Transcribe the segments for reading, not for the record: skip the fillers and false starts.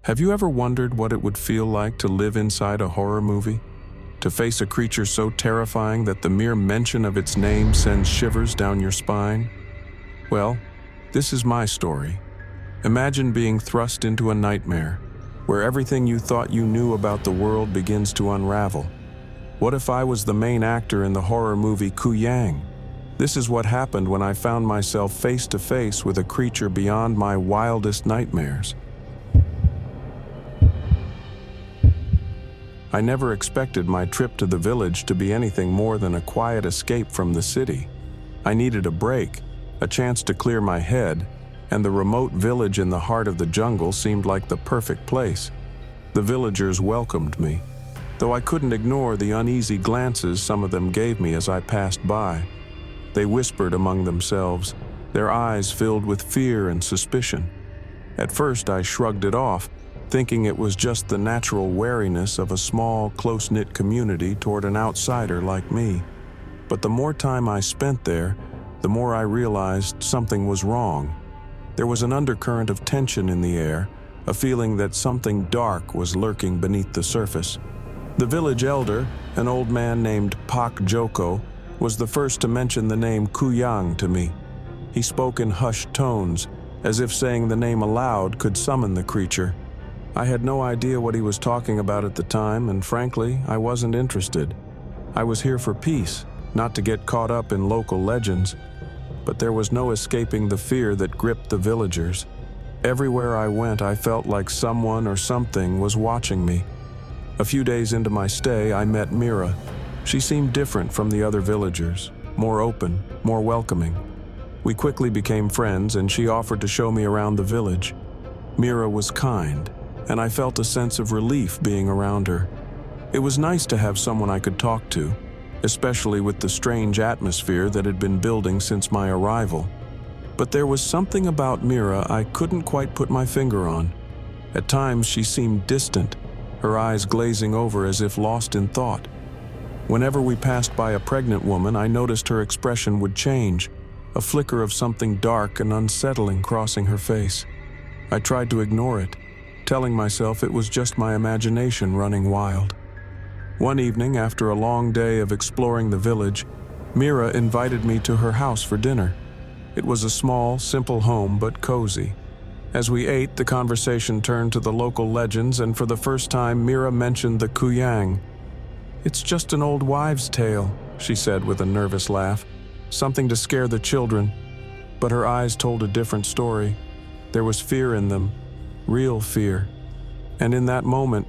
Have you ever wondered what it would feel like to live inside a horror movie? To face a creature so terrifying that the mere mention of its name sends shivers down your spine? Well, this is my story. Imagine being thrust into a nightmare, where everything you thought you knew about the world begins to unravel. What if I was the main actor in the horror movie Kuyang? This is what happened when I found myself face to face with a creature beyond my wildest nightmares. I never expected my trip to the village to be anything more than a quiet escape from the city. I needed a break, a chance to clear my head, and the remote village in the heart of the jungle seemed like the perfect place. The villagers welcomed me, though I couldn't ignore the uneasy glances some of them gave me as I passed by. They whispered among themselves, their eyes filled with fear and suspicion. At first I shrugged it off, thinking it was just the natural wariness of a small, close-knit community toward an outsider like me. But the more time I spent there, the more I realized something was wrong. There was an undercurrent of tension in the air, a feeling that something dark was lurking beneath the surface. The village elder, an old man named Pak Joko, was the first to mention the name Kuyang to me. He spoke in hushed tones, as if saying the name aloud could summon the creature. I had no idea what he was talking about at the time, and frankly, I wasn't interested. I was here for peace, not to get caught up in local legends. But there was no escaping the fear that gripped the villagers. Everywhere I went, I felt like someone or something was watching me. A few days into my stay, I met Mira. She seemed different from the other villagers, more open, more welcoming. We quickly became friends, and she offered to show me around the village. Mira was kind, and I felt a sense of relief being around her. It was nice to have someone I could talk to, especially with the strange atmosphere that had been building since my arrival. But there was something about Mira I couldn't quite put my finger on. At times she seemed distant, her eyes glazing over as if lost in thought. Whenever we passed by a pregnant woman, I noticed her expression would change, a flicker of something dark and unsettling crossing her face. I tried to ignore it, telling myself it was just my imagination running wild. One evening, after a long day of exploring the village, Mira invited me to her house for dinner. It was a small, simple home, but cozy. As we ate, the conversation turned to the local legends, and for the first time, Mira mentioned the Kuyang. "It's just an old wives' tale," she said with a nervous laugh. "Something to scare the children." But her eyes told a different story. There was fear in them, real fear. And in that moment,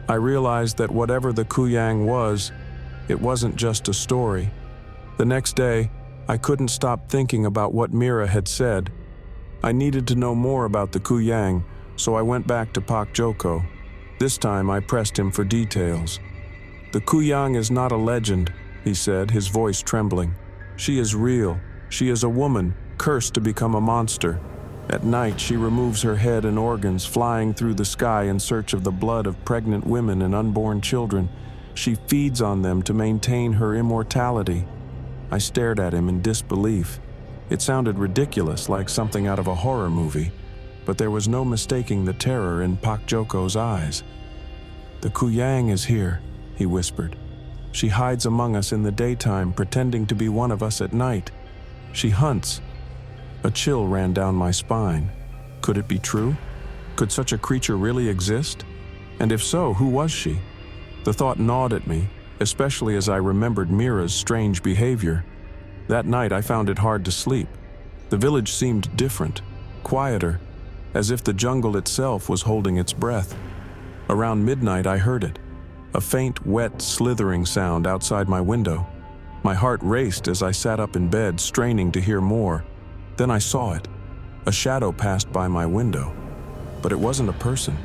I realized that whatever the Kuyang was, it wasn't just a story. The next day, I couldn't stop thinking about what Mira had said. I needed to know more about the Kuyang, so I went back to Pak Joko. This time I pressed him for details. "The Kuyang is not a legend," he said, his voice trembling. "She is real. She is a woman, cursed to become a monster. At night, she removes her head and organs, flying through the sky in search of the blood of pregnant women and unborn children. She feeds on them to maintain her immortality." I stared at him in disbelief. It sounded ridiculous, like something out of a horror movie, but there was no mistaking the terror in Pak Joko's eyes. "The Kuyang is here," he whispered. "She hides among us in the daytime, pretending to be one of us at night. She hunts." A chill ran down my spine. Could it be true? Could such a creature really exist? And if so, who was she? The thought gnawed at me, especially as I remembered Mira's strange behavior. That night I found it hard to sleep. The village seemed different, quieter, as if the jungle itself was holding its breath. Around midnight I heard it, a faint, wet, slithering sound outside my window. My heart raced as I sat up in bed, straining to hear more. Then I saw it. A shadow passed by my window. But it wasn't a person.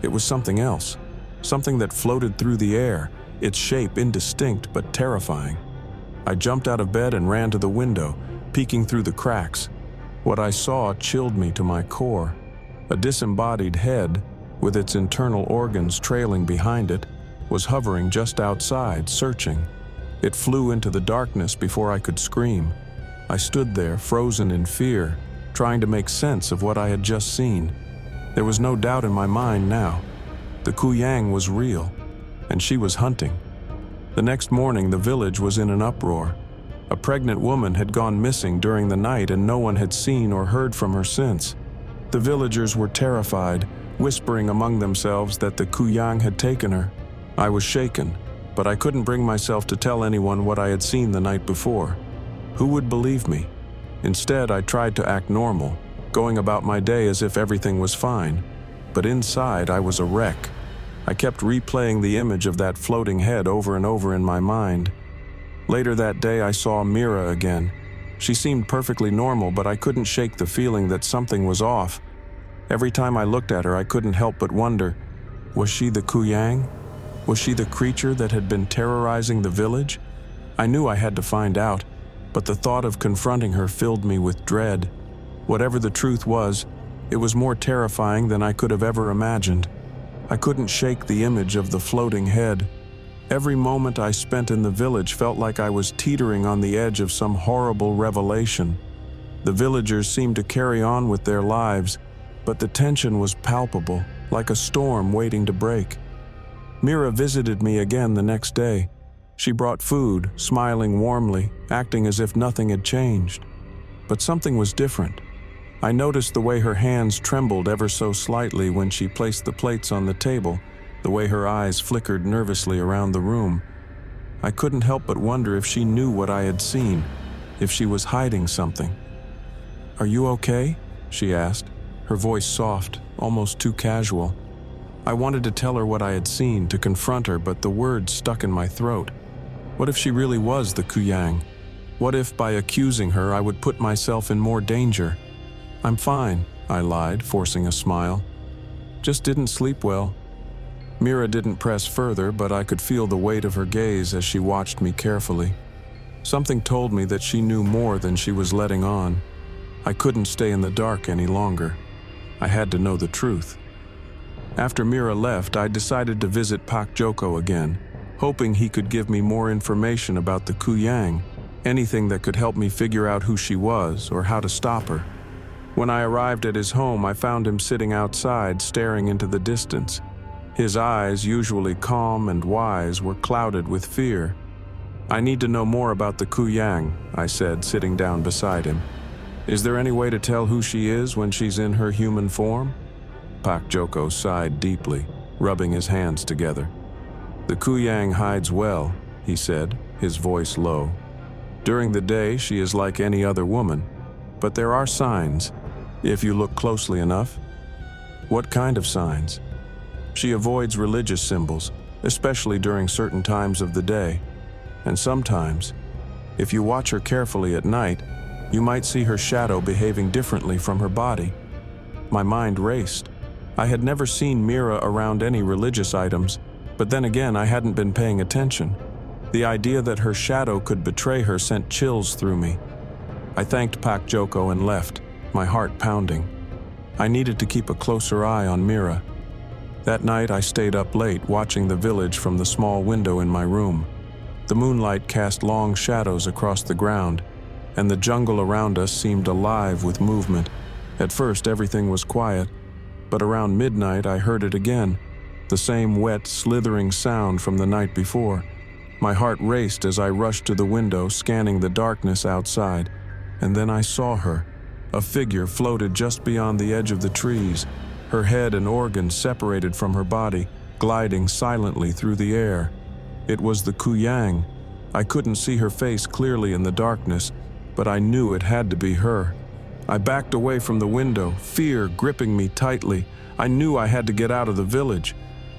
It was something else. Something that floated through the air, its shape indistinct but terrifying. I jumped out of bed and ran to the window, peeking through the cracks. What I saw chilled me to my core. A disembodied head, with its internal organs trailing behind it, was hovering just outside, searching. It flew into the darkness before I could scream. I stood there, frozen in fear, trying to make sense of what I had just seen. There was no doubt in my mind now. The Kuyang was real, and she was hunting. The next morning, the village was in an uproar. A pregnant woman had gone missing during the night, and no one had seen or heard from her since. The villagers were terrified, whispering among themselves that the Kuyang had taken her. I was shaken, but I couldn't bring myself to tell anyone what I had seen the night before. Who would believe me? Instead, I tried to act normal, going about my day as if everything was fine. But inside, I was a wreck. I kept replaying the image of that floating head over and over in my mind. Later that day, I saw Mira again. She seemed perfectly normal, but I couldn't shake the feeling that something was off. Every time I looked at her, I couldn't help but wonder, was she the Kuyang? Was she the creature that had been terrorizing the village? I knew I had to find out, but the thought of confronting her filled me with dread. Whatever the truth was, it was more terrifying than I could have ever imagined. I couldn't shake the image of the floating head. Every moment I spent in the village felt like I was teetering on the edge of some horrible revelation. The villagers seemed to carry on with their lives, but the tension was palpable, like a storm waiting to break. Mira visited me again the next day. She brought food, smiling warmly, acting as if nothing had changed. But something was different. I noticed the way her hands trembled ever so slightly when she placed the plates on the table, the way her eyes flickered nervously around the room. I couldn't help but wonder if she knew what I had seen, if she was hiding something. "Are you okay?" she asked, her voice soft, almost too casual. I wanted to tell her what I had seen, to confront her, but the words stuck in my throat. What if she really was the Kuyang? What if, by accusing her, I would put myself in more danger? "I'm fine," I lied, forcing a smile. "Just didn't sleep well." Mira didn't press further, but I could feel the weight of her gaze as she watched me carefully. Something told me that she knew more than she was letting on. I couldn't stay in the dark any longer. I had to know the truth. After Mira left, I decided to visit Pak Joko again, hoping he could give me more information about the Kuyang, anything that could help me figure out who she was or how to stop her. When I arrived at his home, I found him sitting outside, staring into the distance. His eyes, usually calm and wise, were clouded with fear. "I need to know more about the Kuyang," I said, sitting down beside him. "Is there any way to tell who she is when she's in her human form?" Pak Joko sighed deeply, rubbing his hands together. "The Kuyang hides well," he said, his voice low. "During the day, she is like any other woman, but there are signs, if you look closely enough." "What kind of signs?" "She avoids religious symbols, especially during certain times of the day. And sometimes, if you watch her carefully at night, you might see her shadow behaving differently from her body." My mind raced. I had never seen Mira around any religious items, but then again I hadn't been paying attention. The idea that her shadow could betray her sent chills through me. I thanked Pak Joko and left, my heart pounding. I needed to keep a closer eye on Mira. That night I stayed up late, watching the village from the small window in my room. The moonlight cast long shadows across the ground, and the jungle around us seemed alive with movement. At first everything was quiet, but around midnight I heard it again, the same wet, slithering sound from the night before. My heart raced as I rushed to the window, scanning the darkness outside, and then I saw her. A figure floated just beyond the edge of the trees, her head and organs separated from her body, gliding silently through the air. It was the Kuyang. I couldn't see her face clearly in the darkness, but I knew it had to be her. I backed away from the window, fear gripping me tightly. I knew I had to get out of the village,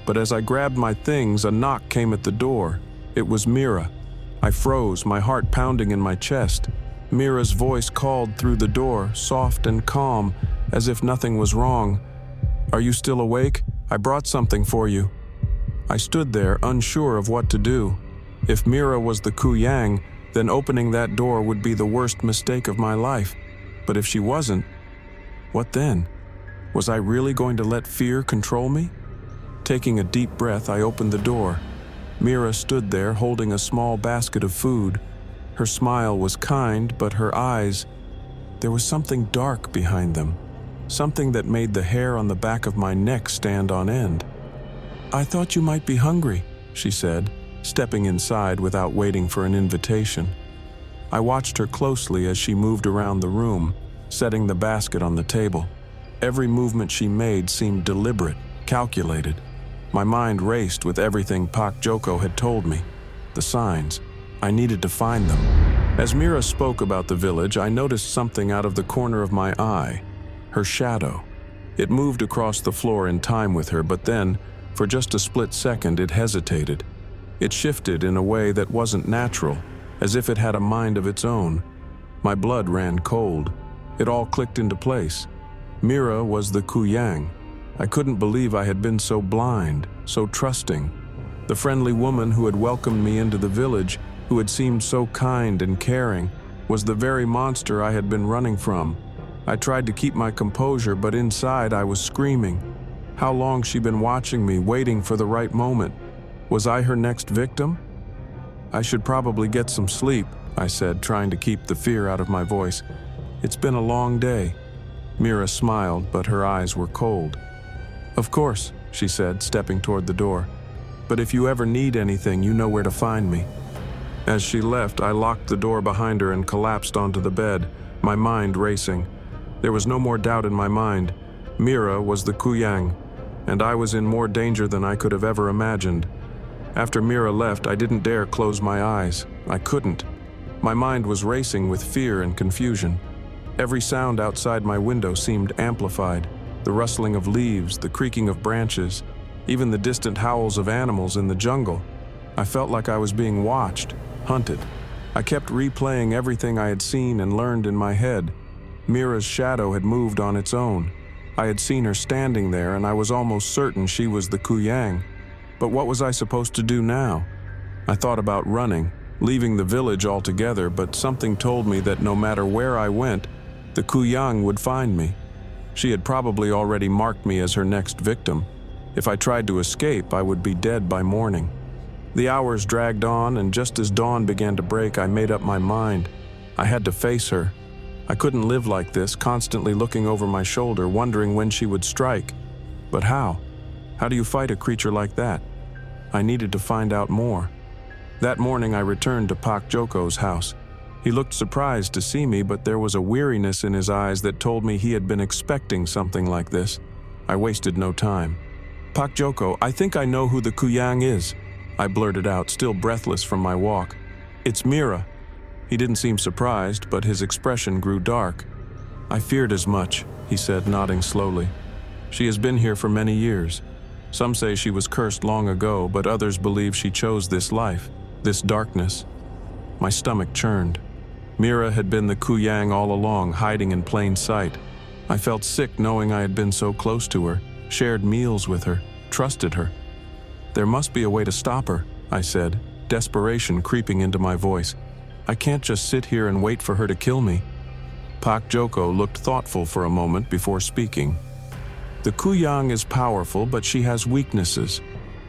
but as I grabbed my things, a knock came at the door. It was Mira. I froze, my heart pounding in my chest. Mira's voice called through the door, soft and calm, as if nothing was wrong. "Are you still awake? I brought something for you." I stood there, unsure of what to do. If Mira was the Kuyang, then opening that door would be the worst mistake of my life. But if she wasn't, what then? Was I really going to let fear control me? Taking a deep breath, I opened the door. Mira stood there holding a small basket of food. Her smile was kind, but her eyes, there was something dark behind them. something that made the hair on the back of my neck stand on end. "I thought you might be hungry," she said, stepping inside without waiting for an invitation. I watched her closely as she moved around the room, setting the basket on the table. Every movement she made seemed deliberate, calculated. My mind raced with everything Pak Joko had told me. The signs. I needed to find them. As Mira spoke about the village, I noticed something out of the corner of my eye. Her shadow. It moved across the floor in time with her, but then, for just a split second, it hesitated. It shifted in a way that wasn't natural, as if it had a mind of its own. My blood ran cold. It all clicked into place. Mira was the Kuyang. I couldn't believe I had been so blind, so trusting. The friendly woman who had welcomed me into the village, who had seemed so kind and caring, was the very monster I had been running from. I tried to keep my composure, but inside I was screaming. How long she'd been watching me, waiting for the right moment. Was I her next victim? "I should probably get some sleep," I said, trying to keep the fear out of my voice. "It's been a long day." Mira smiled, but her eyes were cold. "Of course," she said, stepping toward the door. "But if you ever need anything, you know where to find me." As she left, I locked the door behind her and collapsed onto the bed, my mind racing. There was no more doubt in my mind. Mira was the Kuyang, and I was in more danger than I could have ever imagined. After Mira left, I didn't dare close my eyes. I couldn't. My mind was racing with fear and confusion. Every sound outside my window seemed amplified. The rustling of leaves, the creaking of branches, even the distant howls of animals in the jungle. I felt like I was being watched, hunted. I kept replaying everything I had seen and learned in my head. Mira's shadow had moved on its own. I had seen her standing there, and I was almost certain she was the Kuyang. But what was I supposed to do now? I thought about running, leaving the village altogether, but something told me that no matter where I went, the Kuyang would find me. She had probably already marked me as her next victim. If I tried to escape, I would be dead by morning. The hours dragged on, and just as dawn began to break, I made up my mind. I had to face her. I couldn't live like this, constantly looking over my shoulder, wondering when she would strike. But how? How do you fight a creature like that? I needed to find out more. That morning I returned to Pak Joko's house. He looked surprised to see me, but there was a weariness in his eyes that told me he had been expecting something like this. I wasted no time. "Pak Joko, I think I know who the Kuyang is," I blurted out, still breathless from my walk. "It's Mira." He didn't seem surprised, but his expression grew dark. "I feared as much," he said, nodding slowly. "She has been here for many years. Some say she was cursed long ago, but others believe she chose this life, this darkness." My stomach churned. Mira had been the Kuyang all along, hiding in plain sight. I felt sick knowing I had been so close to her, shared meals with her, trusted her. "There must be a way to stop her," I said, desperation creeping into my voice. "I can't just sit here and wait for her to kill me." Pak Joko looked thoughtful for a moment before speaking. "The Kuyang is powerful, but she has weaknesses.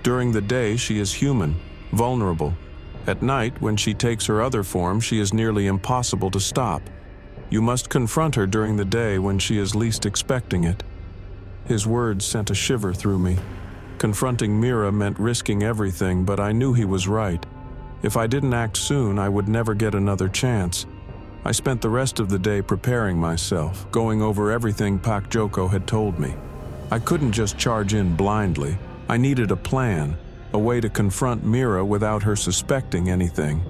During the day, she is human, vulnerable. At night, when she takes her other form, she is nearly impossible to stop. You must confront her during the day when she is least expecting it." His words sent a shiver through me. Confronting Mira meant risking everything, but I knew he was right. If I didn't act soon, I would never get another chance. I spent the rest of the day preparing myself, going over everything Pak Joko had told me. I couldn't just charge in blindly. I needed a plan, a way to confront Mira without her suspecting anything.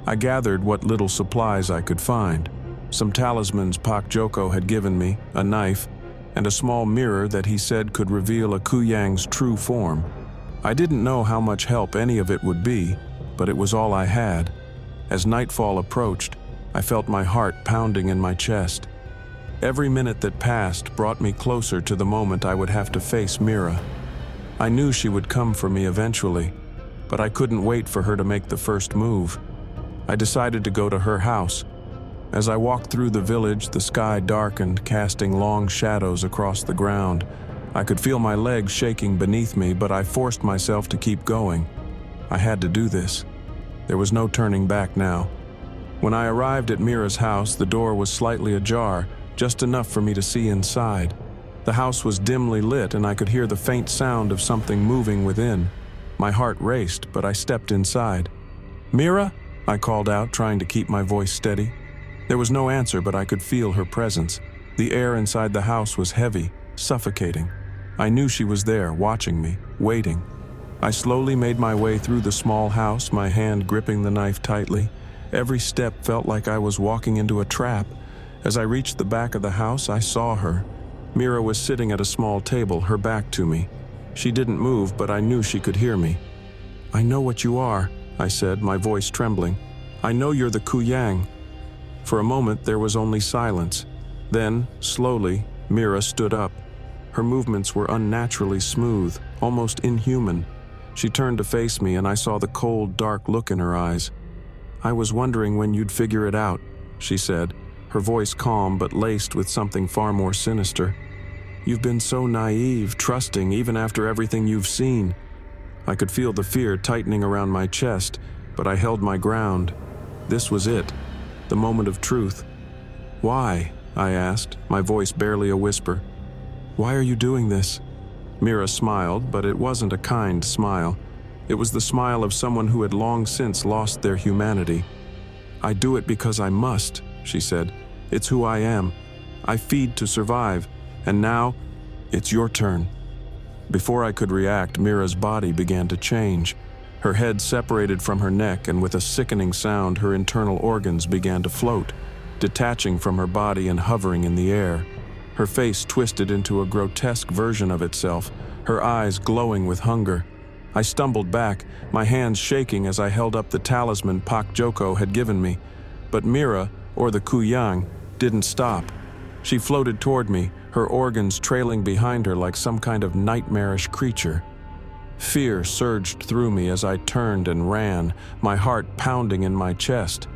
I gathered what little supplies I could find. Some talismans Pak Joko had given me, a knife, and a small mirror that he said could reveal a Kuyang's true form. I didn't know how much help any of it would be, but it was all I had. As nightfall approached, I felt my heart pounding in my chest. Every minute that passed brought me closer to the moment I would have to face Mira. I knew she would come for me eventually, but I couldn't wait for her to make the first move. I decided to go to her house. As I walked through the village, the sky darkened, casting long shadows across the ground. I could feel my legs shaking beneath me, but I forced myself to keep going. I had to do this. There was no turning back now. When I arrived at Mira's house, the door was slightly ajar, just enough for me to see inside. The house was dimly lit and I could hear the faint sound of something moving within. My heart raced, but I stepped inside. "Mira?" I called out, trying to keep my voice steady. There was no answer, but I could feel her presence. The air inside the house was heavy, suffocating. I knew she was there, watching me, waiting. I slowly made my way through the small house, my hand gripping the knife tightly. Every step felt like I was walking into a trap. As I reached the back of the house, I saw her. Mira was sitting at a small table, her back to me. She didn't move, but I knew she could hear me. "I know what you are," I said, my voice trembling. "I know you're the Kuyang." For a moment, there was only silence. Then, slowly, Mira stood up. Her movements were unnaturally smooth, almost inhuman. She turned to face me, and I saw the cold, dark look in her eyes. "I was wondering when you'd figure it out," she said, her voice calm but laced with something far more sinister. "You've been so naive, trusting, even after everything you've seen." I could feel the fear tightening around my chest, but I held my ground. This was it, the moment of truth. "Why?" I asked, my voice barely a whisper. "Why are you doing this?" Mira smiled, but it wasn't a kind smile. It was the smile of someone who had long since lost their humanity. "I do it because I must," she said. "It's who I am. I feed to survive, and now, it's your turn." Before I could react, Mira's body began to change. Her head separated from her neck, and with a sickening sound, her internal organs began to float, detaching from her body and hovering in the air. Her face twisted into a grotesque version of itself, her eyes glowing with hunger. I stumbled back, my hands shaking as I held up the talisman Pak Joko had given me. But Mira, or the Kuyang, didn't stop. She floated toward me, her organs trailing behind her like some kind of nightmarish creature. Fear surged through me as I turned and ran, my heart pounding in my chest.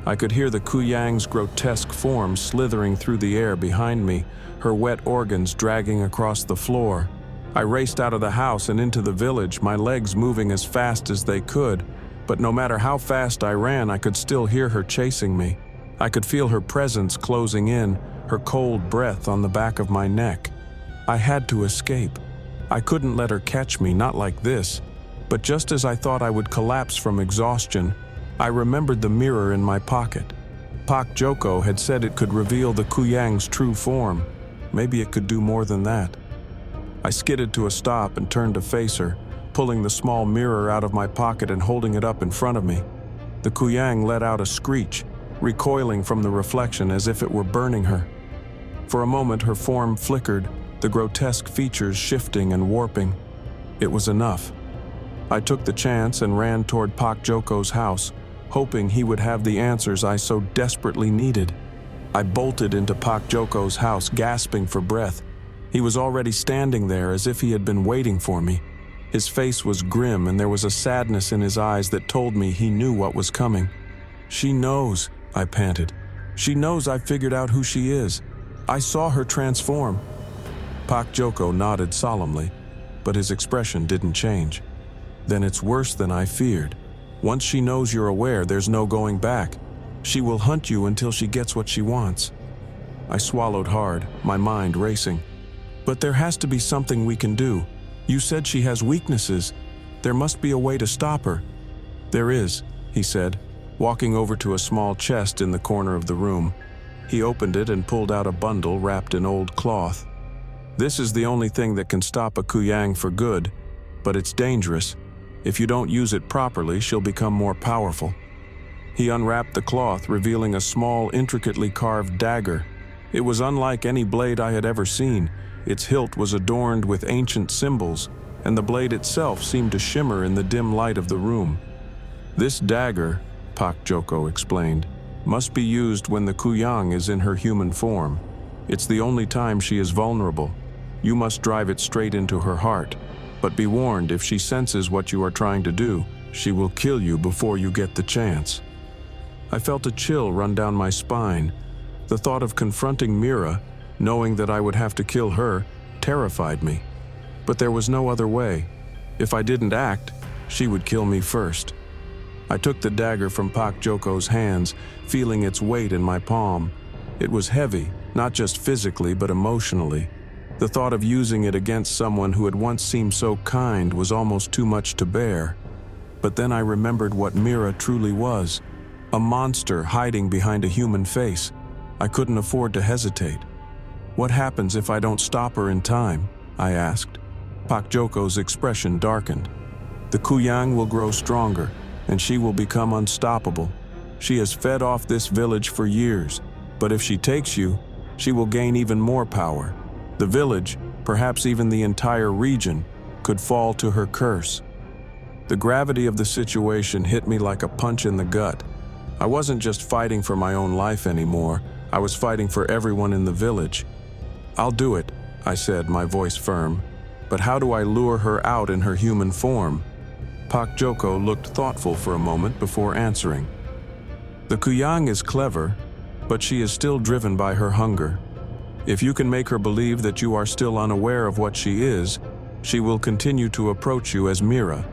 I could hear the Kuyang's grotesque form slithering through the air behind me, her wet organs dragging across the floor. I raced out of the house and into the village, my legs moving as fast as they could. But no matter how fast I ran, I could still hear her chasing me. I could feel her presence closing in, her cold breath on the back of my neck. I had to escape. I couldn't let her catch me, not like this. But just as I thought I would collapse from exhaustion, I remembered the mirror in my pocket. Pak Joko had said it could reveal the Kuyang's true form. Maybe it could do more than that. I skidded to a stop and turned to face her, pulling the small mirror out of my pocket and holding it up in front of me. The Kuyang let out a screech, recoiling from the reflection as if it were burning her. For a moment, her form flickered, the grotesque features shifting and warping. It was enough. I took the chance and ran toward Pak Joko's house, hoping he would have the answers I so desperately needed. I bolted into Pak Joko's house, gasping for breath. He was already standing there as if he had been waiting for me. His face was grim, and there was a sadness in his eyes that told me he knew what was coming. "She knows," I panted. "She knows I figured out who she is. I saw her transform." Pak Joko nodded solemnly, but his expression didn't change. "Then it's worse than I feared. Once she knows you're aware, there's no going back. She will hunt you until she gets what she wants." I swallowed hard, my mind racing. "But there has to be something we can do. You said she has weaknesses. There must be a way to stop her." "There is," he said, walking over to a small chest in the corner of the room. He opened it and pulled out a bundle wrapped in old cloth. "This is the only thing that can stop a Kuyang for good, but it's dangerous. If you don't use it properly, she'll become more powerful." He unwrapped the cloth, revealing a small, intricately carved dagger. It was unlike any blade I had ever seen. Its hilt was adorned with ancient symbols, and the blade itself seemed to shimmer in the dim light of the room. "This dagger," Pak Joko explained, "must be used when the Kuyang is in her human form. It's the only time she is vulnerable. You must drive it straight into her heart. But be warned, if she senses what you are trying to do, she will kill you before you get the chance." I felt a chill run down my spine. The thought of confronting Mira, knowing that I would have to kill her, terrified me. But there was no other way. If I didn't act, she would kill me first. I took the dagger from Pak Joko's hands, feeling its weight in my palm. It was heavy, not just physically but emotionally. The thought of using it against someone who had once seemed so kind was almost too much to bear. But then I remembered what Mira truly was, a monster hiding behind a human face. I couldn't afford to hesitate. "What happens if I don't stop her in time?" I asked. Pak Joko's expression darkened. "The Kuyang will grow stronger, and she will become unstoppable. She has fed off this village for years, but if she takes you, she will gain even more power. The village, perhaps even the entire region, could fall to her curse." The gravity of the situation hit me like a punch in the gut. I wasn't just fighting for my own life anymore, I was fighting for everyone in the village. "I'll do it," I said, my voice firm. "But how do I lure her out in her human form?" Pak Joko looked thoughtful for a moment before answering. "The Kuyang is clever, but she is still driven by her hunger. If you can make her believe that you are still unaware of what she is, she will continue to approach you as Mira.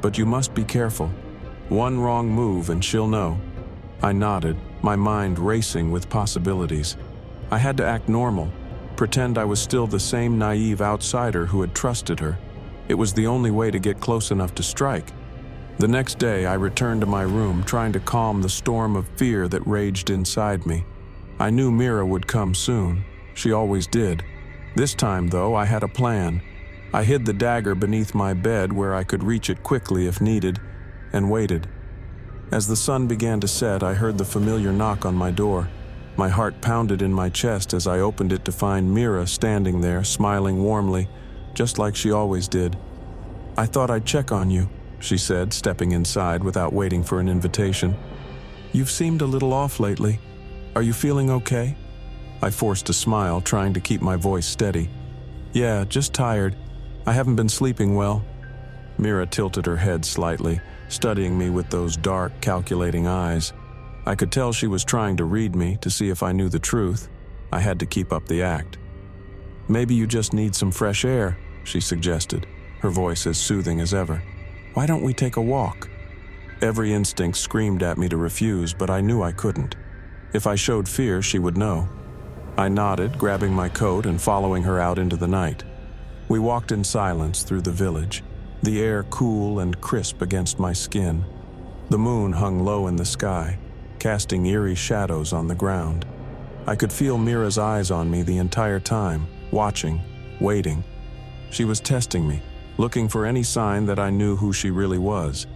But you must be careful. One wrong move and she'll know." I nodded, my mind racing with possibilities. I had to act normal, pretend I was still the same naive outsider who had trusted her. It was the only way to get close enough to strike. The next day, I returned to my room, trying to calm the storm of fear that raged inside me. I knew Mira would come soon. She always did. This time, though, I had a plan. I hid the dagger beneath my bed where I could reach it quickly if needed, and waited. As the sun began to set, I heard the familiar knock on my door. My heart pounded in my chest as I opened it to find Mira standing there, smiling warmly, just like she always did. "I thought I'd check on you," she said, stepping inside without waiting for an invitation. "You've seemed a little off lately. Are you feeling okay?" I forced a smile, trying to keep my voice steady. "Yeah, just tired. I haven't been sleeping well." Mira tilted her head slightly, studying me with those dark, calculating eyes. I could tell she was trying to read me to see if I knew the truth. I had to keep up the act. "Maybe you just need some fresh air," she suggested, her voice as soothing as ever. "Why don't we take a walk?" Every instinct screamed at me to refuse, but I knew I couldn't. If I showed fear, she would know. I nodded, grabbing my coat and following her out into the night. We walked in silence through the village, the air cool and crisp against my skin. The moon hung low in the sky, casting eerie shadows on the ground. I could feel Mira's eyes on me the entire time, watching, waiting. She was testing me, looking for any sign that I knew who she really was.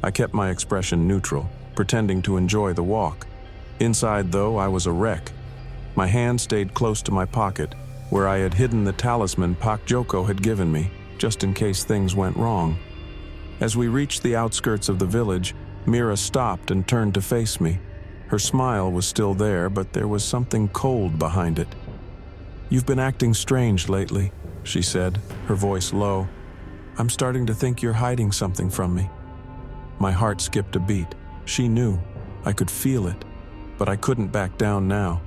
I kept my expression neutral, pretending to enjoy the walk. Inside, though, I was a wreck. My hand stayed close to my pocket, where I had hidden the talisman Pak Joko had given me, just in case things went wrong. As we reached the outskirts of the village, Mira stopped and turned to face me. Her smile was still there, but there was something cold behind it. "You've been acting strange lately," she said, her voice low. "I'm starting to think you're hiding something from me." My heart skipped a beat. She knew. I could feel it, but I couldn't back down now.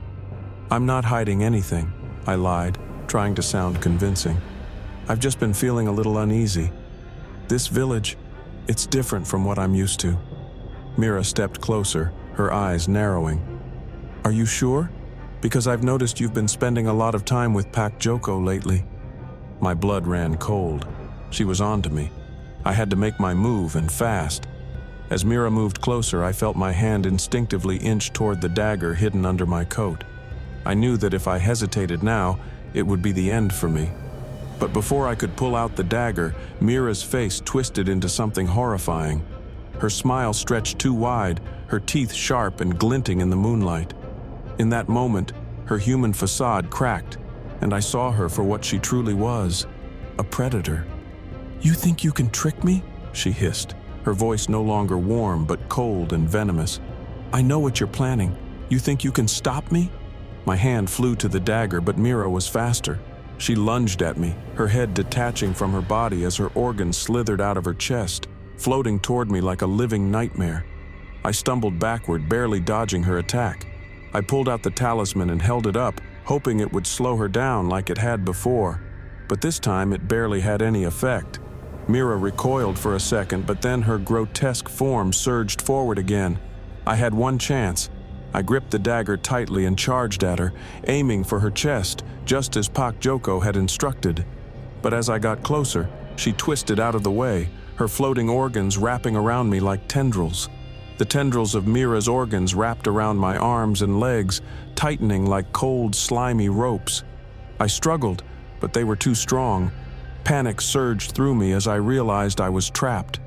"I'm not hiding anything," I lied, trying to sound convincing. "I've just been feeling a little uneasy. This village, it's different from what I'm used to." Mira stepped closer, her eyes narrowing. "Are you sure? Because I've noticed you've been spending a lot of time with Pak Joko lately." My blood ran cold. She was on to me. I had to make my move, and fast. As Mira moved closer, I felt my hand instinctively inch toward the dagger hidden under my coat. I knew that if I hesitated now, it would be the end for me. But before I could pull out the dagger, Mira's face twisted into something horrifying. Her smile stretched too wide, her teeth sharp and glinting in the moonlight. In that moment, her human facade cracked, and I saw her for what she truly was, a predator. "You think you can trick me?" she hissed, her voice no longer warm but cold and venomous. "I know what you're planning. You think you can stop me?" My hand flew to the dagger, but Mira was faster. She lunged at me, her head detaching from her body as her organs slithered out of her chest, floating toward me like a living nightmare. I stumbled backward, barely dodging her attack. I pulled out the talisman and held it up, hoping it would slow her down like it had before. But this time it barely had any effect. Mira recoiled for a second, but then her grotesque form surged forward again. I had one chance. I gripped the dagger tightly and charged at her, aiming for her chest, just as Pak Joko had instructed. But as I got closer, she twisted out of the way, her floating organs wrapping around me like tendrils. The tendrils of Mira's organs wrapped around my arms and legs, tightening like cold, slimy ropes. I struggled, but they were too strong. Panic surged through me as I realized I was trapped.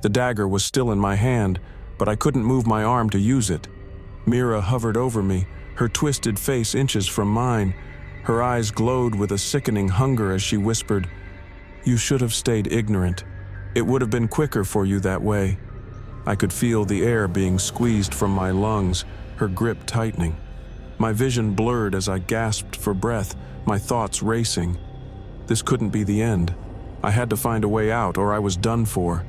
The dagger was still in my hand, but I couldn't move my arm to use it. Mira hovered over me, her twisted face inches from mine. Her eyes glowed with a sickening hunger as she whispered, "You should have stayed ignorant. It would have been quicker for you that way." I could feel the air being squeezed from my lungs, her grip tightening. My vision blurred as I gasped for breath, my thoughts racing. This couldn't be the end. I had to find a way out or I was done for.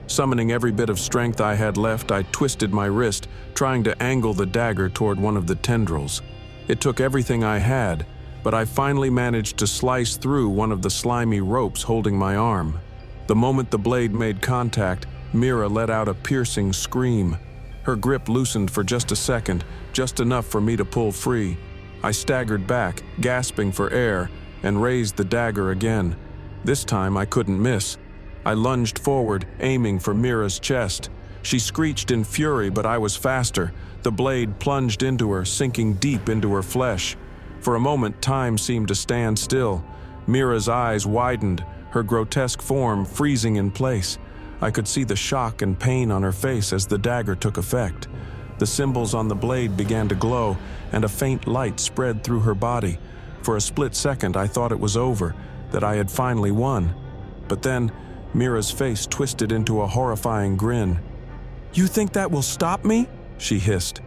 Summoning every bit of strength I had left, I twisted my wrist, trying to angle the dagger toward one of the tendrils. It took everything I had, but I finally managed to slice through one of the slimy ropes holding my arm. The moment the blade made contact, Mira let out a piercing scream. Her grip loosened for just a second, just enough for me to pull free. I staggered back, gasping for air, and raised the dagger again. This time I couldn't miss. I lunged forward, aiming for Mira's chest. She screeched in fury, but I was faster. The blade plunged into her, sinking deep into her flesh. For a moment, time seemed to stand still. Mira's eyes widened, her grotesque form freezing in place. I could see the shock and pain on her face as the dagger took effect. The symbols on the blade began to glow, and a faint light spread through her body. For a split second, I thought it was over, that I had finally won. But then, Mira's face twisted into a horrifying grin. "You think that will stop me?" she hissed.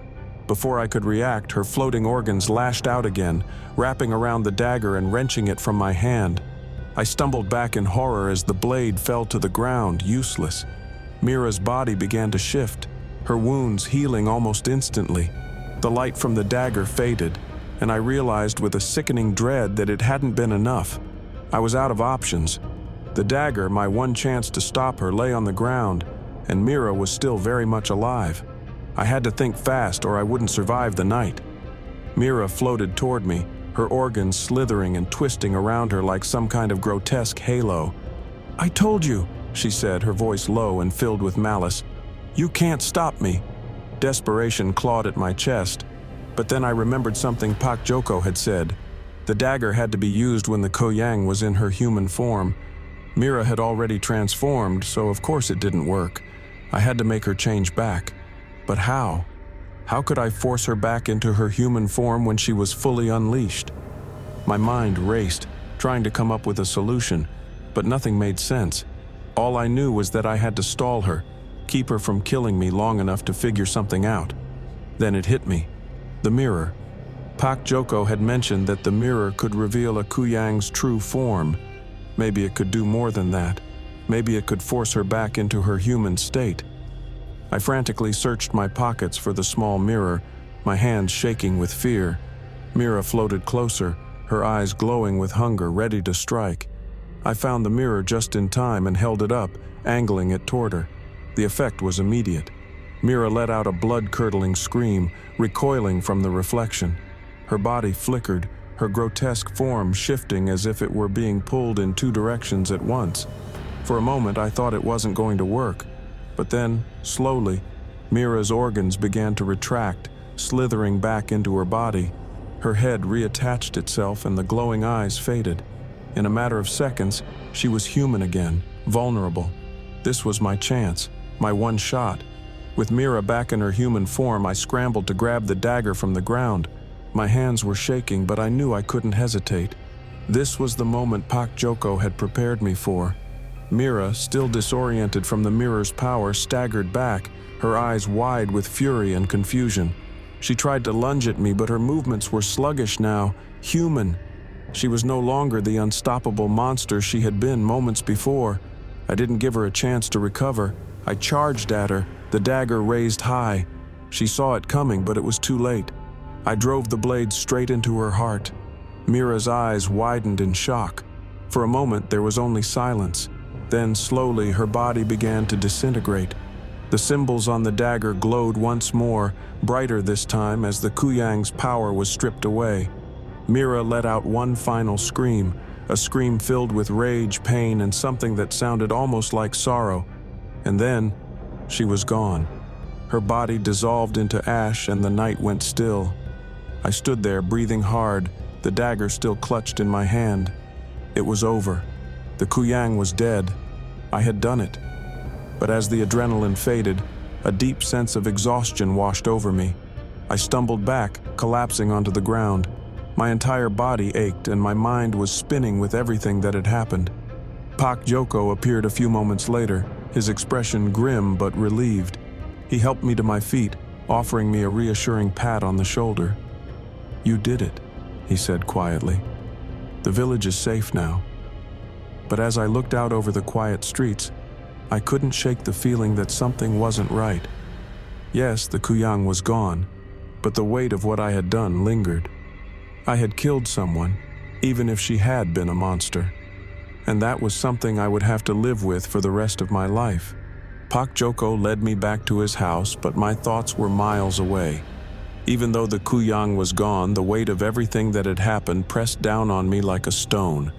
Before I could react, her floating organs lashed out again, wrapping around the dagger and wrenching it from my hand. I stumbled back in horror as the blade fell to the ground, useless. Mira's body began to shift, her wounds healing almost instantly. The light from the dagger faded, and I realized with a sickening dread that it hadn't been enough. I was out of options. The dagger, my one chance to stop her, lay on the ground, and Mira was still very much alive. I had to think fast or I wouldn't survive the night. Mira floated toward me, her organs slithering and twisting around her like some kind of grotesque halo. "I told you," she said, her voice low and filled with malice. "You can't stop me." Desperation clawed at my chest, but then I remembered something Pak Joko had said. The dagger had to be used when the Kuyang was in her human form. Mira had already transformed, so of course it didn't work. I had to make her change back. But how? How could I force her back into her human form when she was fully unleashed? My mind raced, trying to come up with a solution, but nothing made sense. All I knew was that I had to stall her, keep her from killing me long enough to figure something out. Then it hit me. The mirror. Pak Joko had mentioned that the mirror could reveal a Kuyang's true form. Maybe it could do more than that. Maybe it could force her back into her human state. I frantically searched my pockets for the small mirror, my hands shaking with fear. Mira floated closer, her eyes glowing with hunger, ready to strike. I found the mirror just in time and held it up, angling it toward her. The effect was immediate. Mira let out a blood-curdling scream, recoiling from the reflection. Her body flickered, her grotesque form shifting as if it were being pulled in two directions at once. For a moment, I thought it wasn't going to work. But then, slowly, Mira's organs began to retract, slithering back into her body. Her head reattached itself and the glowing eyes faded. In a matter of seconds, she was human again, vulnerable. This was my chance, my one shot. With Mira back in her human form, I scrambled to grab the dagger from the ground. My hands were shaking, but I knew I couldn't hesitate. This was the moment Pak Joko had prepared me for. Mira, still disoriented from the mirror's power, staggered back, her eyes wide with fury and confusion. She tried to lunge at me, but her movements were sluggish now, human. She was no longer the unstoppable monster she had been moments before. I didn't give her a chance to recover. I charged at her, the dagger raised high. She saw it coming, but it was too late. I drove the blade straight into her heart. Mira's eyes widened in shock. For a moment, there was only silence. Then, slowly, her body began to disintegrate. The symbols on the dagger glowed once more, brighter this time as the Kuyang's power was stripped away. Mira let out one final scream, a scream filled with rage, pain, and something that sounded almost like sorrow. And then, she was gone. Her body dissolved into ash and the night went still. I stood there, breathing hard, the dagger still clutched in my hand. It was over. The Kuyang was dead. I had done it. But as the adrenaline faded, a deep sense of exhaustion washed over me. I stumbled back, collapsing onto the ground. My entire body ached and my mind was spinning with everything that had happened. Pak Joko appeared a few moments later, his expression grim but relieved. He helped me to my feet, offering me a reassuring pat on the shoulder. "You did it," he said quietly. "The village is safe now." But as I looked out over the quiet streets, I couldn't shake the feeling that something wasn't right. Yes, the Kuyang was gone, but the weight of what I had done lingered. I had killed someone, even if she had been a monster. And that was something I would have to live with for the rest of my life. Pak Joko led me back to his house, but my thoughts were miles away. Even though the Kuyang was gone, the weight of everything that had happened pressed down on me like a stone.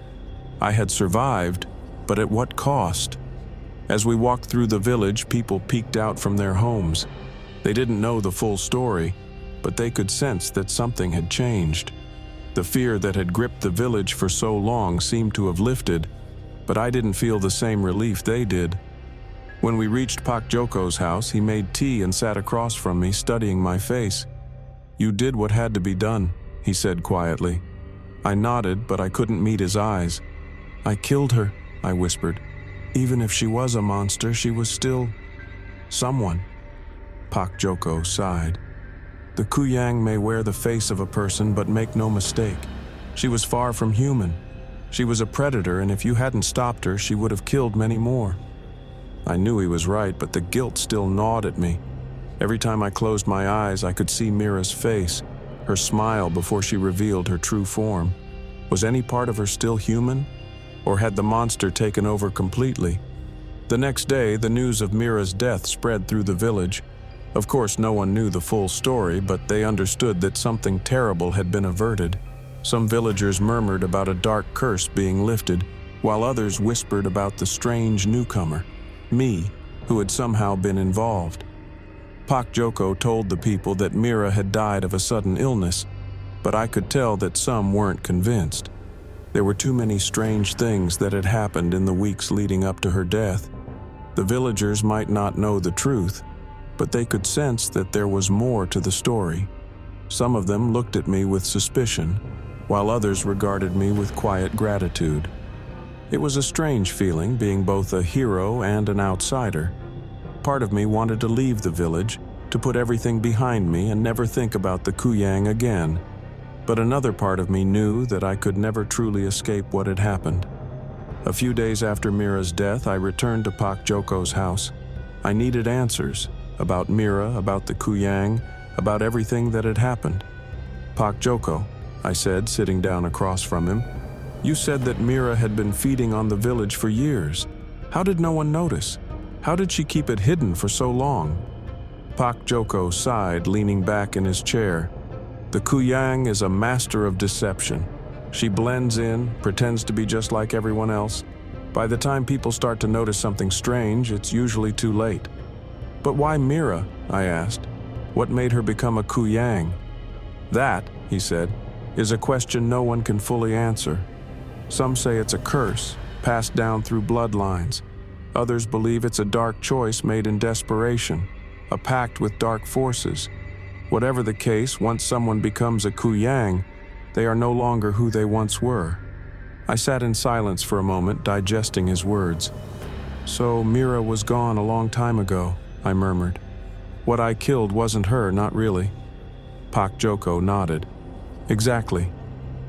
I had survived, but at what cost? As we walked through the village, people peeked out from their homes. They didn't know the full story, but they could sense that something had changed. The fear that had gripped the village for so long seemed to have lifted, but I didn't feel the same relief they did. When we reached Pak Joko's house, he made tea and sat across from me, studying my face. "You did what had to be done," he said quietly. I nodded, but I couldn't meet his eyes. "I killed her," I whispered. "Even if she was a monster, she was still someone." Pak Joko sighed. "The Kuyang may wear the face of a person, but make no mistake. She was far from human. She was a predator, and if you hadn't stopped her, she would have killed many more." I knew he was right, but the guilt still gnawed at me. Every time I closed my eyes, I could see Mira's face, her smile before she revealed her true form. Was any part of her still human? Or had the monster taken over completely? The next day, the news of Mira's death spread through the village. Of course, no one knew the full story, but they understood that something terrible had been averted. Some villagers murmured about a dark curse being lifted, while others whispered about the strange newcomer, me, who had somehow been involved. Pak Joko told the people that Mira had died of a sudden illness, but I could tell that some weren't convinced. There were too many strange things that had happened in the weeks leading up to her death. The villagers might not know the truth, but they could sense that there was more to the story. Some of them looked at me with suspicion, while others regarded me with quiet gratitude. It was a strange feeling, being both a hero and an outsider. Part of me wanted to leave the village, to put everything behind me and never think about the Kuyang again. But another part of me knew that I could never truly escape what had happened. A few days after Mira's death, I returned to Pak Joko's house. I needed answers about Mira, about the Kuyang, about everything that had happened. "Pak Joko," I said, sitting down across from him, "you said that Mira had been feeding on the village for years. How did no one notice? How did she keep it hidden for so long?" Pak Joko sighed, leaning back in his chair. "The Kuyang is a master of deception. She blends in, pretends to be just like everyone else. By the time people start to notice something strange, it's usually too late." "But why Mira?" I asked. "What made her become a Kuyang?" "That," he said, "is a question no one can fully answer. Some say it's a curse, passed down through bloodlines. Others believe it's a dark choice made in desperation, a pact with dark forces. Whatever the case, once someone becomes a Kuyang, they are no longer who they once were." I sat in silence for a moment, digesting his words. "So Mira was gone a long time ago," I murmured. "What I killed wasn't her, not really." Pak Joko nodded. "Exactly.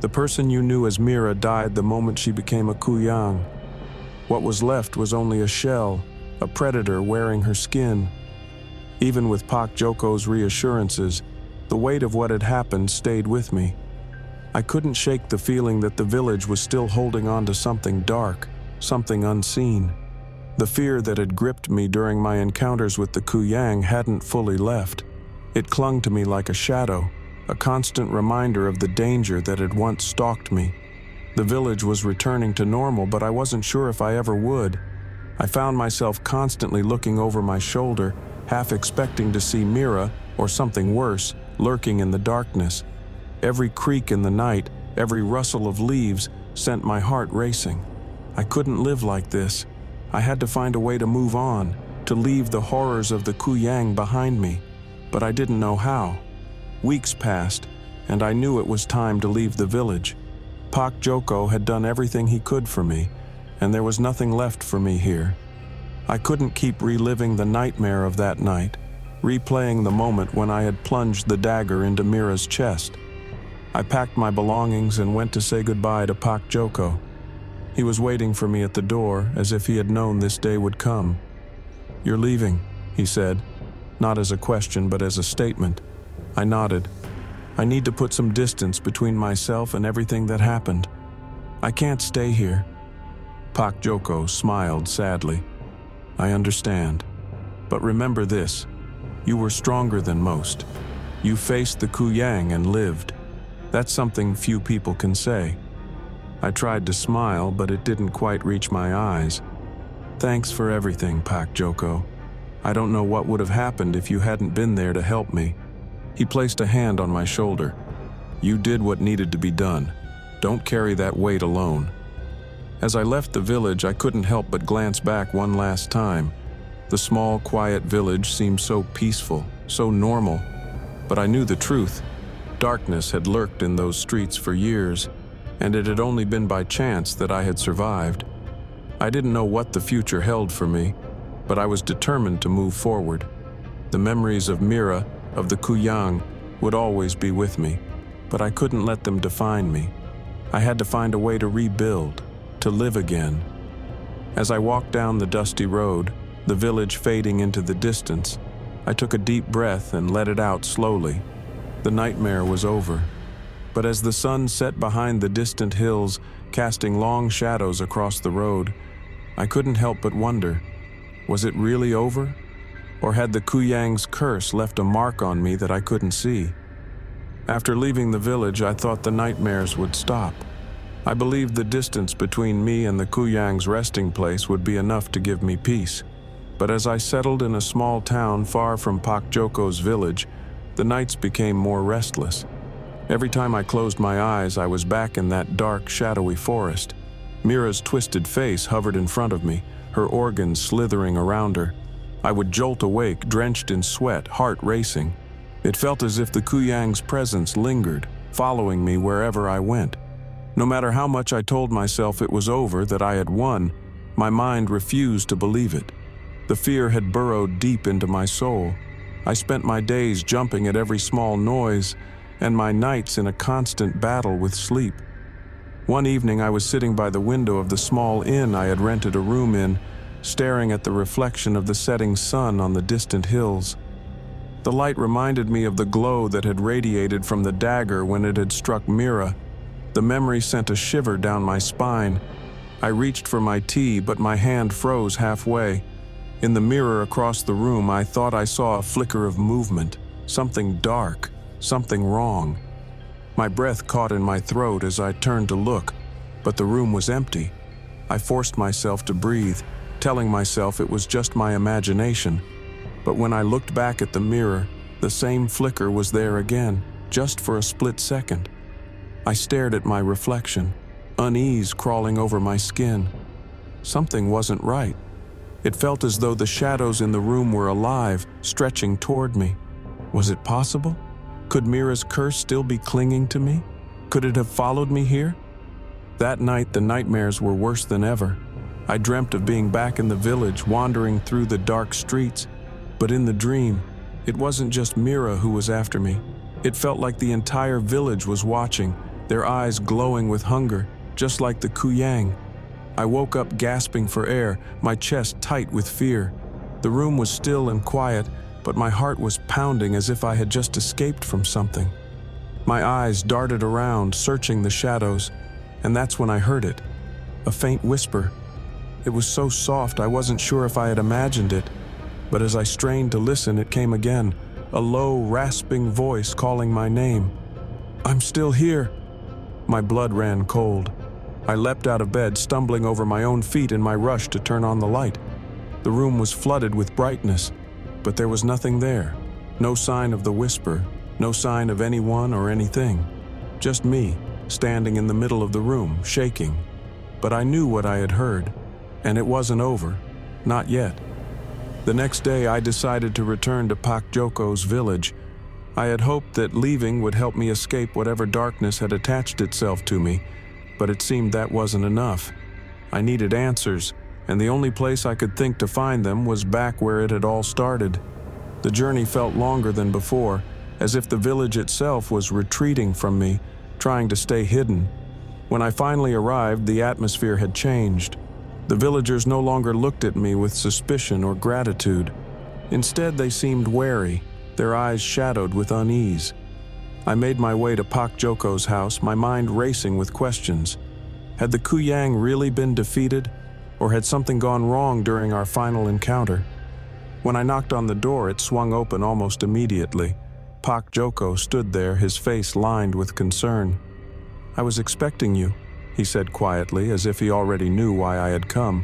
The person you knew as Mira died the moment she became a Kuyang. What was left was only a shell, a predator wearing her skin." Even with Pak Joko's reassurances, the weight of what had happened stayed with me. I couldn't shake the feeling that the village was still holding on to something dark, something unseen. The fear that had gripped me during my encounters with the Kuyang hadn't fully left. It clung to me like a shadow, a constant reminder of the danger that had once stalked me. The village was returning to normal, but I wasn't sure if I ever would. I found myself constantly looking over my shoulder, half expecting to see Mira, or something worse, lurking in the darkness. Every creak in the night, every rustle of leaves, sent my heart racing. I couldn't live like this. I had to find a way to move on, to leave the horrors of the Kuyang behind me, but I didn't know how. Weeks passed, and I knew it was time to leave the village. Pak Joko had done everything he could for me, and there was nothing left for me here. I couldn't keep reliving the nightmare of that night, replaying the moment when I had plunged the dagger into Mira's chest. I packed my belongings and went to say goodbye to Pak Joko. He was waiting for me at the door, as if he had known this day would come. "You're leaving," he said, not as a question but as a statement. I nodded. "I need to put some distance between myself and everything that happened. I can't stay here." Pak Joko smiled sadly. "I understand. But remember this, you were stronger than most. You faced the Kuyang and lived. That's something few people can say." I tried to smile, but it didn't quite reach my eyes. "Thanks for everything, Pak Joko. I don't know what would have happened if you hadn't been there to help me." He placed a hand on my shoulder. "You did what needed to be done. Don't carry that weight alone." As I left the village, I couldn't help but glance back one last time. The small, quiet village seemed so peaceful, so normal. But I knew the truth. Darkness had lurked in those streets for years, and it had only been by chance that I had survived. I didn't know what the future held for me, but I was determined to move forward. The memories of Mira, of the Kuyang, would always be with me, but I couldn't let them define me. I had to find a way to rebuild, to live again. As I walked down the dusty road, the village fading into the distance, I took a deep breath and let it out slowly. The nightmare was over. But as the sun set behind the distant hills, casting long shadows across the road, I couldn't help but wonder, was it really over? Or had the Kuyang's curse left a mark on me that I couldn't see? After leaving the village, I thought the nightmares would stop. I believed the distance between me and the Kuyang's resting place would be enough to give me peace. But as I settled in a small town far from Pak Joko's village, the nights became more restless. Every time I closed my eyes, I was back in that dark, shadowy forest. Mira's twisted face hovered in front of me, her organs slithering around her. I would jolt awake, drenched in sweat, heart racing. It felt as if the Kuyang's presence lingered, following me wherever I went. No matter how much I told myself it was over, that I had won, my mind refused to believe it. The fear had burrowed deep into my soul. I spent my days jumping at every small noise, and my nights in a constant battle with sleep. One evening I was sitting by the window of the small inn I had rented a room in, staring at the reflection of the setting sun on the distant hills. The light reminded me of the glow that had radiated from the dagger when it had struck Mira. The memory sent a shiver down my spine. I reached for my tea, but my hand froze halfway. In the mirror across the room, I thought I saw a flicker of movement, something dark, something wrong. My breath caught in my throat as I turned to look, but the room was empty. I forced myself to breathe, telling myself it was just my imagination. But when I looked back at the mirror, the same flicker was there again, just for a split second. I stared at my reflection, unease crawling over my skin. Something wasn't right. It felt as though the shadows in the room were alive, stretching toward me. Was it possible? Could Mira's curse still be clinging to me? Could it have followed me here? That night, the nightmares were worse than ever. I dreamt of being back in the village, wandering through the dark streets. But in the dream, it wasn't just Mira who was after me. It felt like the entire village was watching, their eyes glowing with hunger, just like the Kuyang. I woke up gasping for air, my chest tight with fear. The room was still and quiet, but my heart was pounding as if I had just escaped from something. My eyes darted around, searching the shadows, and that's when I heard it. A faint whisper. It was so soft I wasn't sure if I had imagined it. But as I strained to listen, it came again, a low, rasping voice calling my name. "I'm still here." My blood ran cold. I leapt out of bed, stumbling over my own feet in my rush to turn on the light. The room was flooded with brightness, but there was nothing there. No sign of the whisper, no sign of anyone or anything. Just me, standing in the middle of the room, shaking. But I knew what I had heard, and it wasn't over. Not yet. The next day I decided to return to Pak Joko's village. I had hoped that leaving would help me escape whatever darkness had attached itself to me, but it seemed that wasn't enough. I needed answers, and the only place I could think to find them was back where it had all started. The journey felt longer than before, as if the village itself was retreating from me, trying to stay hidden. When I finally arrived, the atmosphere had changed. The villagers no longer looked at me with suspicion or gratitude. Instead, they seemed wary, their eyes shadowed with unease. I made my way to Pak Joko's house, my mind racing with questions. Had the Kuyang really been defeated, or had something gone wrong during our final encounter? When I knocked on the door, it swung open almost immediately. Pak Joko stood there, his face lined with concern. "I was expecting you," he said quietly, as if he already knew why I had come.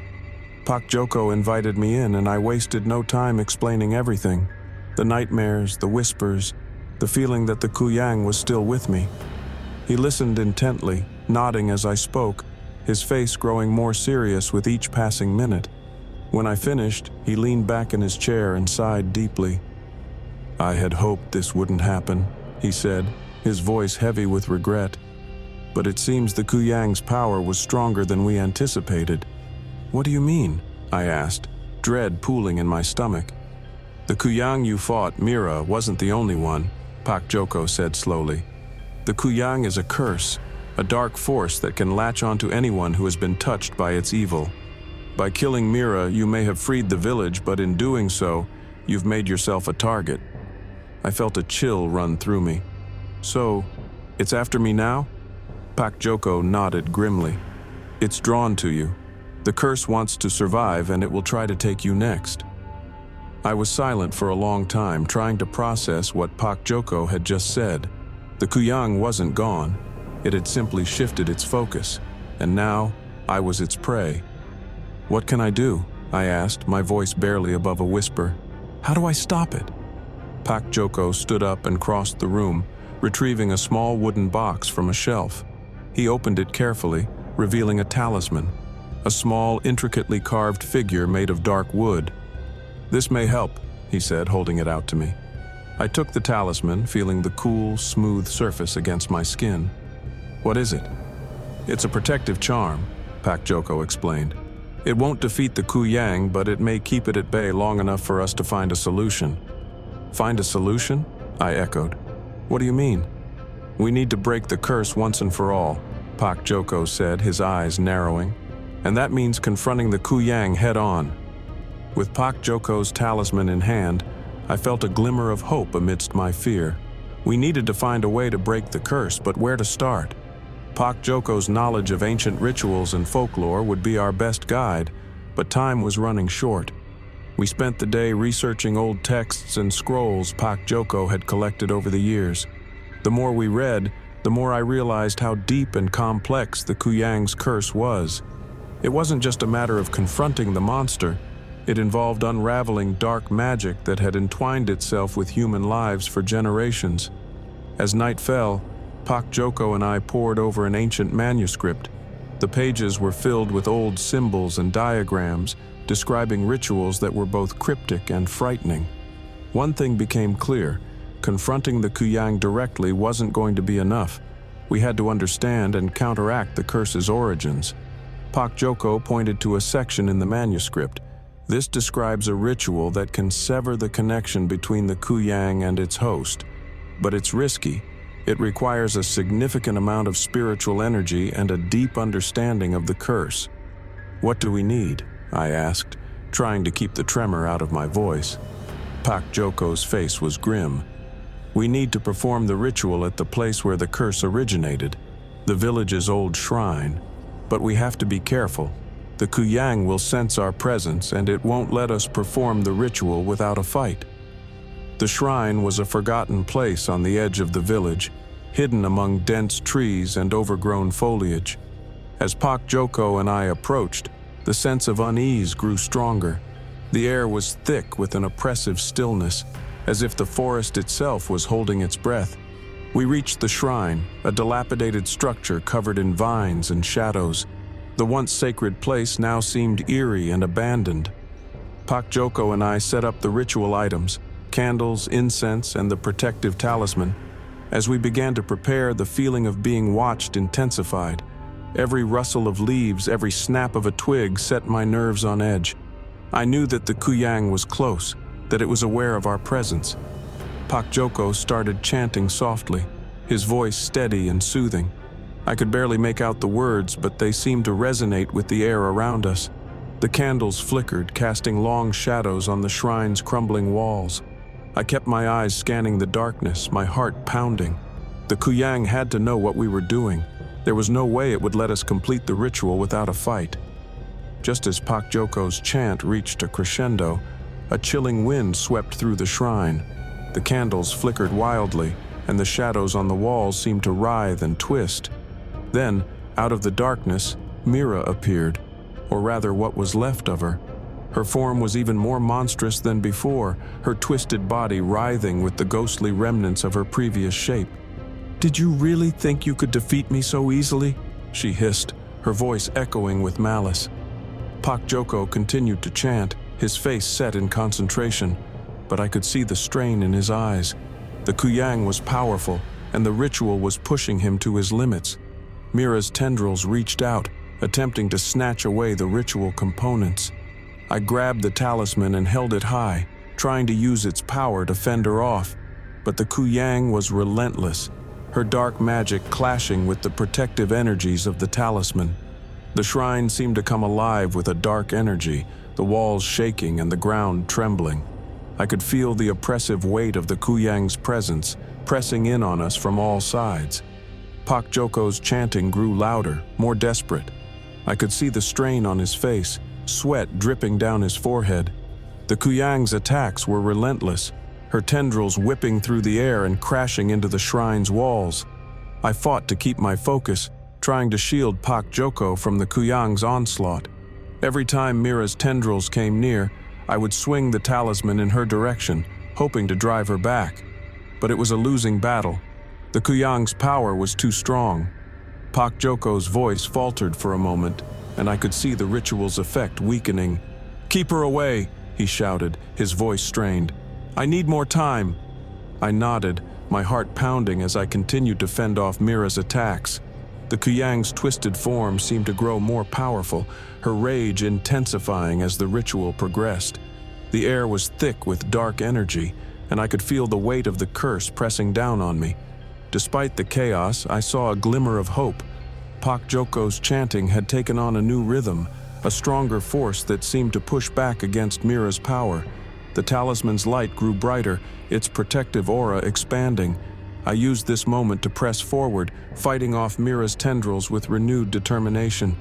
Pak Joko invited me in, and I wasted no time explaining everything. The nightmares, the whispers, the feeling that the Kuyang was still with me. He listened intently, nodding as I spoke, his face growing more serious with each passing minute. When I finished, he leaned back in his chair and sighed deeply. "I had hoped this wouldn't happen," he said, his voice heavy with regret. "But it seems the Kuyang's power was stronger than we anticipated." "What do you mean?" I asked, dread pooling in my stomach. "The Kuyang you fought, Mira, wasn't the only one," Pak Joko said slowly. "The Kuyang is a curse, a dark force that can latch onto anyone who has been touched by its evil. By killing Mira, you may have freed the village, but in doing so, you've made yourself a target." I felt a chill run through me. "So, it's after me now?" Pak Joko nodded grimly. "It's drawn to you. The curse wants to survive, and it will try to take you next." I was silent for a long time, trying to process what Pak Joko had just said. The Kuyang wasn't gone. It had simply shifted its focus, and now I was its prey. "What can I do?" I asked, my voice barely above a whisper. "How do I stop it?" Pak Joko stood up and crossed the room, retrieving a small wooden box from a shelf. He opened it carefully, revealing a talisman, a small, intricately carved figure made of dark wood. "This may help," he said, holding it out to me. I took the talisman, feeling the cool, smooth surface against my skin. "What is it?" "It's a protective charm," Pak Joko explained. "It won't defeat the Kuyang, but it may keep it at bay long enough for us to find a solution." "Find a solution?" I echoed. "What do you mean?" "We need to break the curse once and for all," Pak Joko said, his eyes narrowing. "And that means confronting the Kuyang head-on." With Pak Joko's talisman in hand, I felt a glimmer of hope amidst my fear. We needed to find a way to break the curse, but where to start? Pak Joko's knowledge of ancient rituals and folklore would be our best guide, but time was running short. We spent the day researching old texts and scrolls Pak Joko had collected over the years. The more we read, the more I realized how deep and complex the Kuyang's curse was. It wasn't just a matter of confronting the monster. It involved unraveling dark magic that had entwined itself with human lives for generations. As night fell, Pak Joko and I pored over an ancient manuscript. The pages were filled with old symbols and diagrams, describing rituals that were both cryptic and frightening. One thing became clear: confronting the Kuyang directly wasn't going to be enough. We had to understand and counteract the curse's origins. Pak Joko pointed to a section in the manuscript. This describes a ritual that can sever the connection between the Kuyang and its host. But it's risky. It requires a significant amount of spiritual energy and a deep understanding of the curse. "What do we need?" I asked, trying to keep the tremor out of my voice. Pak Joko's face was grim. "We need to perform the ritual at the place where the curse originated, the village's old shrine. But we have to be careful. The Kuyang will sense our presence and it won't let us perform the ritual without a fight. The shrine was a forgotten place on the edge of the village, hidden among dense trees and overgrown foliage. As Pak Joko and I approached, the sense of unease grew stronger. The air was thick with an oppressive stillness, as if the forest itself was holding its breath. We reached the shrine, a dilapidated structure covered in vines and shadows. The once sacred place now seemed eerie and abandoned. Pak Joko and I set up the ritual items, candles, incense, and the protective talisman. As we began to prepare, the feeling of being watched intensified. Every rustle of leaves, every snap of a twig set my nerves on edge. I knew that the Kuyang was close, that it was aware of our presence. Pak Joko started chanting softly, his voice steady and soothing. I could barely make out the words, but they seemed to resonate with the air around us. The candles flickered, casting long shadows on the shrine's crumbling walls. I kept my eyes scanning the darkness, my heart pounding. The Kuyang had to know what we were doing. There was no way it would let us complete the ritual without a fight. Just as Pak Joko's chant reached a crescendo, a chilling wind swept through the shrine. The candles flickered wildly, and the shadows on the walls seemed to writhe and twist. Then, out of the darkness, Mira appeared, or rather what was left of her. Her form was even more monstrous than before, her twisted body writhing with the ghostly remnants of her previous shape. "Did you really think you could defeat me so easily?" she hissed, her voice echoing with malice. Pak Joko continued to chant, his face set in concentration, but I could see the strain in his eyes. The Kuyang was powerful, and the ritual was pushing him to his limits. Mira's tendrils reached out, attempting to snatch away the ritual components. I grabbed the talisman and held it high, trying to use its power to fend her off, but the Kuyang was relentless, her dark magic clashing with the protective energies of the talisman. The shrine seemed to come alive with a dark energy, the walls shaking and the ground trembling. I could feel the oppressive weight of the Kuyang's presence, pressing in on us from all sides. Pak Joko's chanting grew louder, more desperate. I could see the strain on his face, sweat dripping down his forehead. The Kuyang's attacks were relentless, her tendrils whipping through the air and crashing into the shrine's walls. I fought to keep my focus, trying to shield Pak Joko from the Kuyang's onslaught. Every time Mira's tendrils came near, I would swing the talisman in her direction, hoping to drive her back. But it was a losing battle. The Kuyang's power was too strong. Pak Joko's voice faltered for a moment, and I could see the ritual's effect weakening. "Keep her away," he shouted, his voice strained. "I need more time." I nodded, my heart pounding as I continued to fend off Mira's attacks. The Kuyang's twisted form seemed to grow more powerful, her rage intensifying as the ritual progressed. The air was thick with dark energy, and I could feel the weight of the curse pressing down on me. Despite the chaos, I saw a glimmer of hope. Pak Joko's chanting had taken on a new rhythm, a stronger force that seemed to push back against Mira's power. The talisman's light grew brighter, its protective aura expanding. I used this moment to press forward, fighting off Mira's tendrils with renewed determination.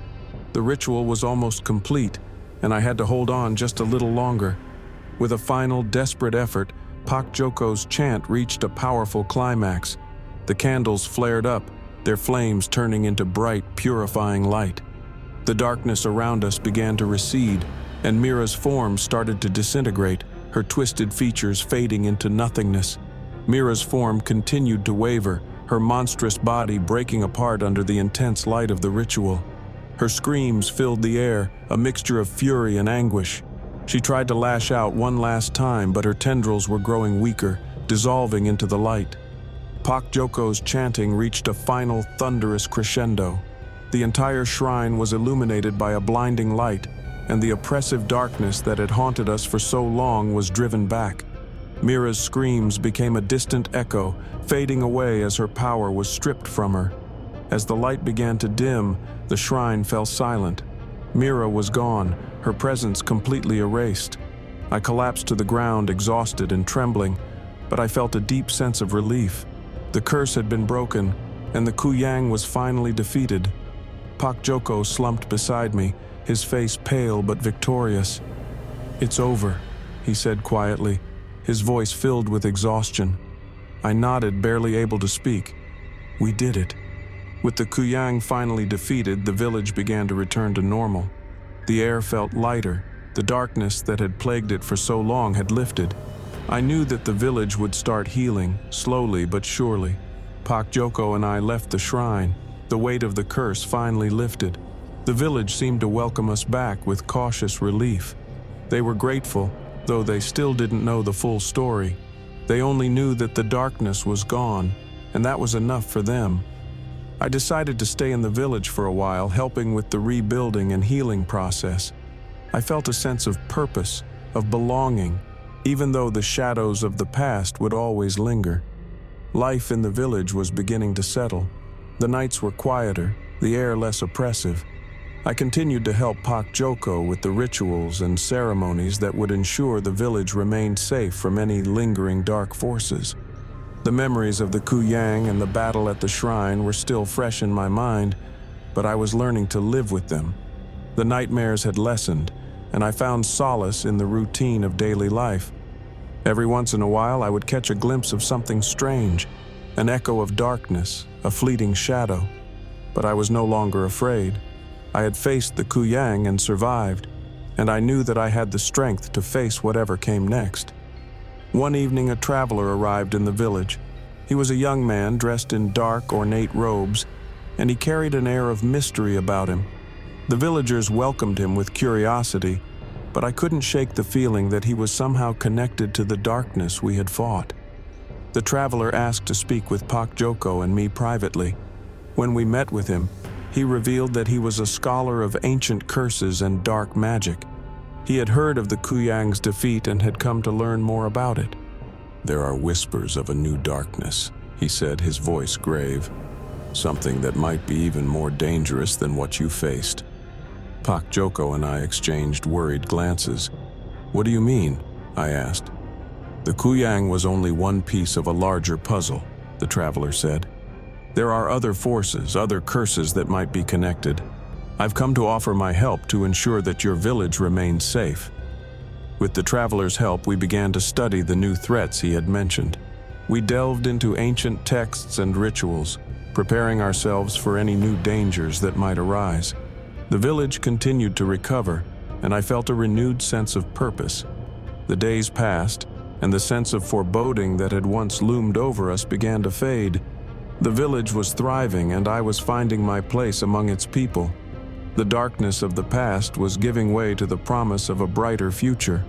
The ritual was almost complete, and I had to hold on just a little longer. With a final, desperate effort, Pak Joko's chant reached a powerful climax. The candles flared up, their flames turning into bright, purifying light. The darkness around us began to recede, and Mira's form started to disintegrate, her twisted features fading into nothingness. Mira's form continued to waver, her monstrous body breaking apart under the intense light of the ritual. Her screams filled the air, a mixture of fury and anguish. She tried to lash out one last time, but her tendrils were growing weaker, dissolving into the light. Pak Joko's chanting reached a final thunderous crescendo. The entire shrine was illuminated by a blinding light, and the oppressive darkness that had haunted us for so long was driven back. Mira's screams became a distant echo, fading away as her power was stripped from her. As the light began to dim, the shrine fell silent. Mira was gone, her presence completely erased. I collapsed to the ground, exhausted and trembling, but I felt a deep sense of relief. The curse had been broken, and the Kuyang was finally defeated. Pak Joko slumped beside me, his face pale but victorious. "It's over," he said quietly, his voice filled with exhaustion. I nodded, barely able to speak. "We did it." With the Kuyang finally defeated, the village began to return to normal. The air felt lighter. The darkness that had plagued it for so long had lifted. I knew that the village would start healing, slowly but surely. Pak Joko and I left the shrine. The weight of the curse finally lifted. The village seemed to welcome us back with cautious relief. They were grateful, though they still didn't know the full story. They only knew that the darkness was gone, and that was enough for them. I decided to stay in the village for a while, helping with the rebuilding and healing process. I felt a sense of purpose, of belonging, even though the shadows of the past would always linger. Life in the village was beginning to settle. The nights were quieter, the air less oppressive. I continued to help Pak Joko with the rituals and ceremonies that would ensure the village remained safe from any lingering dark forces. The memories of the Kuyang and the battle at the shrine were still fresh in my mind, but I was learning to live with them. The nightmares had lessened, and I found solace in the routine of daily life. Every once in a while, I would catch a glimpse of something strange, an echo of darkness, a fleeting shadow. But I was no longer afraid. I had faced the Kuyang and survived, and I knew that I had the strength to face whatever came next. One evening, a traveler arrived in the village. He was a young man dressed in dark, ornate robes, and he carried an air of mystery about him. The villagers welcomed him with curiosity, but I couldn't shake the feeling that he was somehow connected to the darkness we had fought. The traveler asked to speak with Pak Joko and me privately. When we met with him, he revealed that he was a scholar of ancient curses and dark magic. He had heard of the Kuyang's defeat and had come to learn more about it. "There are whispers of a new darkness," he said, his voice grave. "Something that might be even more dangerous than what you faced." Pak Joko and I exchanged worried glances. "What do you mean?" I asked. "The Kuyang was only one piece of a larger puzzle," the traveler said. "There are other forces, other curses that might be connected. I've come to offer my help to ensure that your village remains safe." With the traveler's help, we began to study the new threats he had mentioned. We delved into ancient texts and rituals, preparing ourselves for any new dangers that might arise. The village continued to recover, and I felt a renewed sense of purpose. The days passed, and the sense of foreboding that had once loomed over us began to fade. The village was thriving, and I was finding my place among its people. The darkness of the past was giving way to the promise of a brighter future.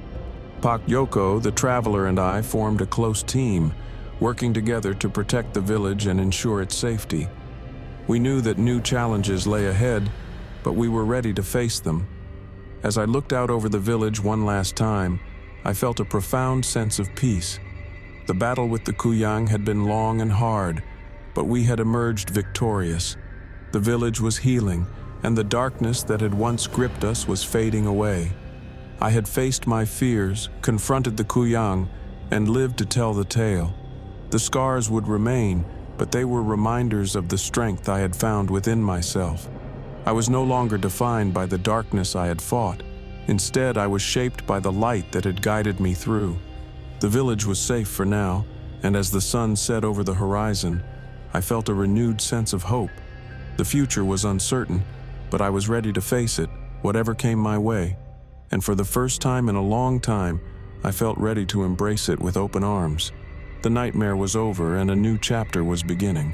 Pak Joko, the traveler, and I formed a close team, working together to protect the village and ensure its safety. We knew that new challenges lay ahead, but we were ready to face them. As I looked out over the village one last time, I felt a profound sense of peace. The battle with the Kuyang had been long and hard, but we had emerged victorious. The village was healing, and the darkness that had once gripped us was fading away. I had faced my fears, confronted the Kuyang, and lived to tell the tale. The scars would remain, but they were reminders of the strength I had found within myself. I was no longer defined by the darkness I had fought. Instead, I was shaped by the light that had guided me through. The village was safe for now, and as the sun set over the horizon, I felt a renewed sense of hope. The future was uncertain, but I was ready to face it, whatever came my way. And for the first time in a long time, I felt ready to embrace it with open arms. The nightmare was over and a new chapter was beginning.